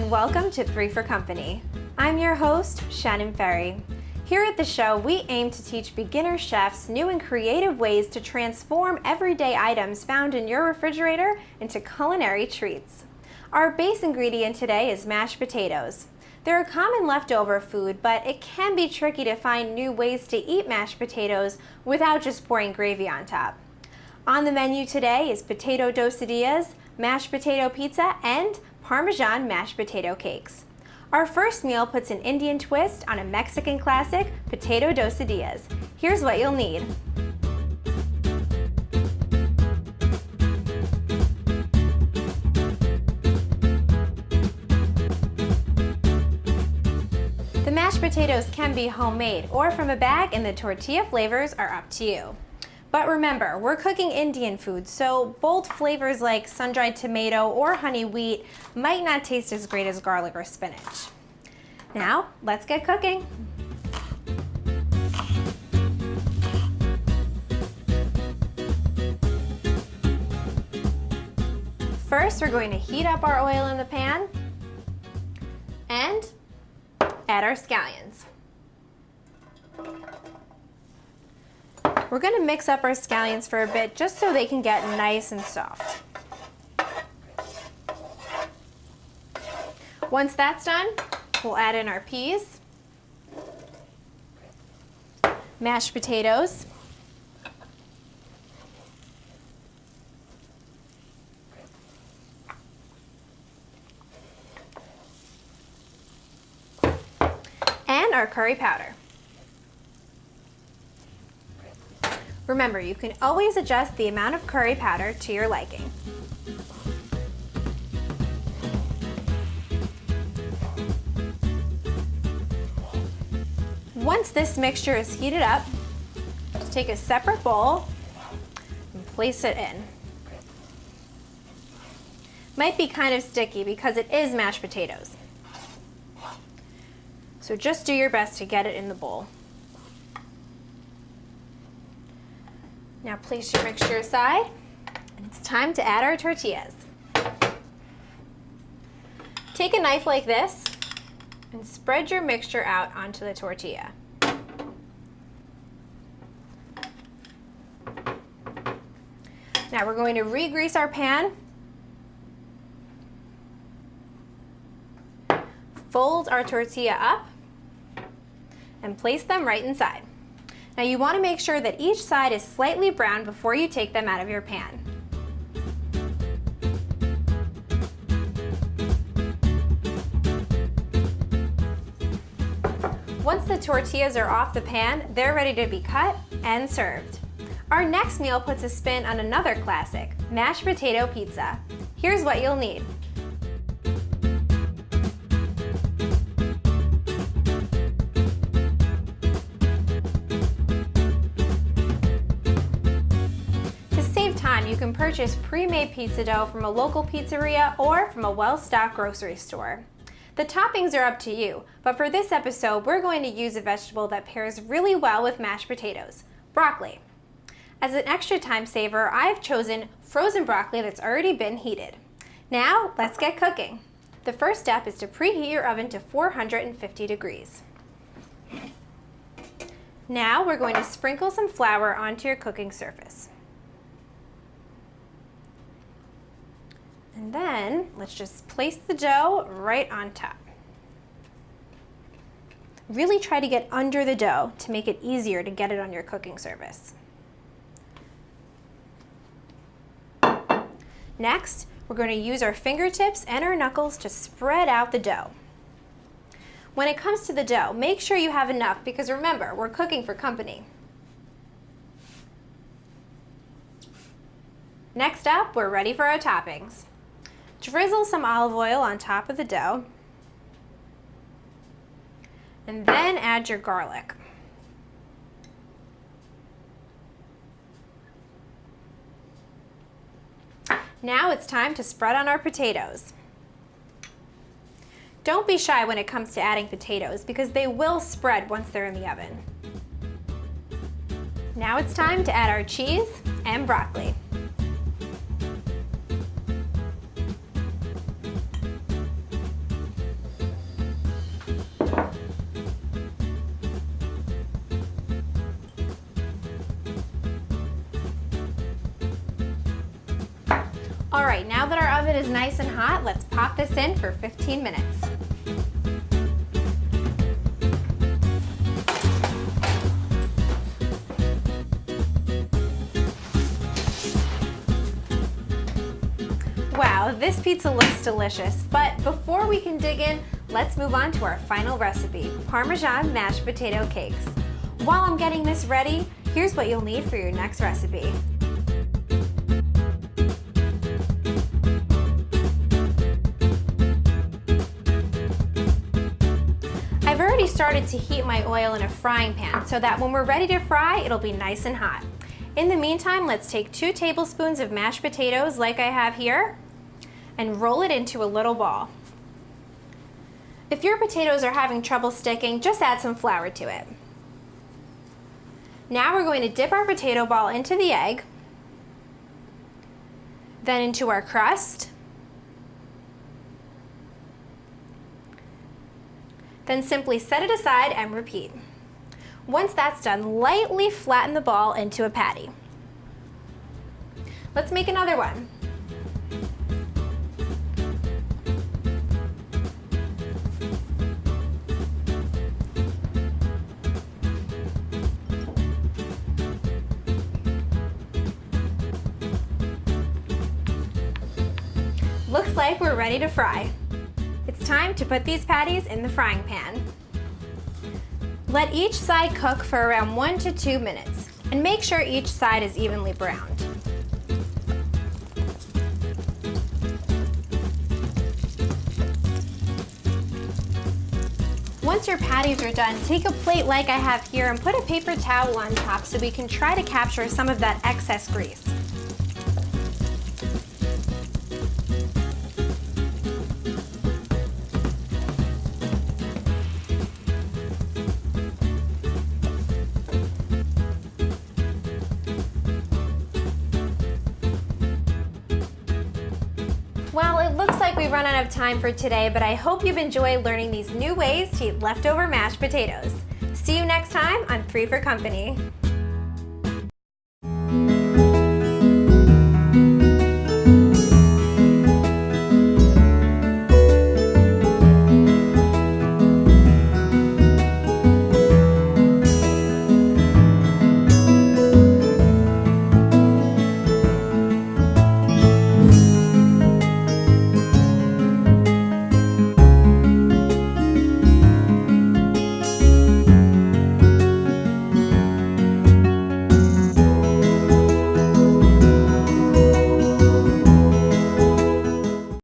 and welcome to 3 for Company. I'm your host, Shannon Ferry. Here at the show, we aim to teach beginner chefs new and creative ways to transform everyday items found in your refrigerator into culinary treats. Our base ingredient today is mashed potatoes. They're a common leftover food, but it can be tricky to find new ways to eat mashed potatoes without just pouring gravy on top. On the menu today is potato dosadillas, mashed potato pizza, and Parmesan mashed potato cakes. Our first meal puts an Indian twist on a Mexican classic, potato dosadillas. Here's what you'll need. The mashed potatoes can be homemade or from a bag, and the tortilla flavors are up to you. But remember, we're cooking Indian food, so bold flavors like sun-dried tomato or honey wheat might not taste as great as garlic or spinach. Now, let's get cooking. First, we're going to heat up our oil in the pan and add our scallions. We're going to mix up our scallions for a bit just so they can get nice and soft. Once that's done, we'll add in our peas, mashed potatoes, and our curry powder. Remember, you can always adjust the amount of curry powder to your liking. Once this mixture is heated up, just take a separate bowl and place it in. Might be kind of sticky because it is mashed potatoes. So just do your best to get it in the bowl. Now place your mixture aside, and it's time to add our tortillas. Take a knife like this and spread your mixture out onto the tortilla. Now we're going to re-grease our pan, fold our tortilla up, and place them right inside. Now you want to make sure that each side is slightly brown before you take them out of your pan. Once the tortillas are off the pan, they're ready to be cut and served. Our next meal puts a spin on another classic, mashed potato pizza. Here's what you'll need. You can purchase pre-made pizza dough from a local pizzeria or from a well-stocked grocery store. The toppings are up to you, but for this episode, we're going to use a vegetable that pairs really well with mashed potatoes, broccoli. As an extra time saver, I've chosen frozen broccoli that's already been heated. Now, let's get cooking. The first step is to preheat your oven to 450 degrees. Now, we're going to sprinkle some flour onto your cooking surface. And then, let's just place the dough right on top. Really try to get under the dough to make it easier to get it on your cooking surface. Next, we're going to use our fingertips and our knuckles to spread out the dough. When it comes to the dough, make sure you have enough because remember, we're cooking for company. Next up, we're ready for our toppings. Drizzle some olive oil on top of the dough, and then add your garlic. Now it's time to spread on our potatoes. Don't be shy when it comes to adding potatoes because they will spread once they're in the oven. Now it's time to add our cheese and broccoli. Now that our oven is nice and hot, let's pop this in for 15 minutes. Wow, this pizza looks delicious, but before we can dig in, let's move on to our final recipe, Parmesan mashed potato cakes. While I'm getting this ready, here's what you'll need for your next recipe. I've already started to heat my oil in a frying pan so that when we're ready to fry, it'll be nice and hot. In the meantime, let's take 2 tablespoons of mashed potatoes like I have here and roll it into a little ball. If your potatoes are having trouble sticking, just add some flour to it. Now we're going to dip our potato ball into the egg, then into our crust, then simply set it aside and repeat. Once that's done, lightly flatten the ball into a patty. Let's make another one. Looks like we're ready to fry. It's time to put these patties in the frying pan. Let each side cook for around 1 to 2 minutes, and make sure each side is evenly browned. Once your patties are done, take a plate like I have here and put a paper towel on top so we can try to capture some of that excess grease. Well, it looks like we've run out of time for today, but I hope you've enjoyed learning these new ways to eat leftover mashed potatoes. See you next time on Free for Company.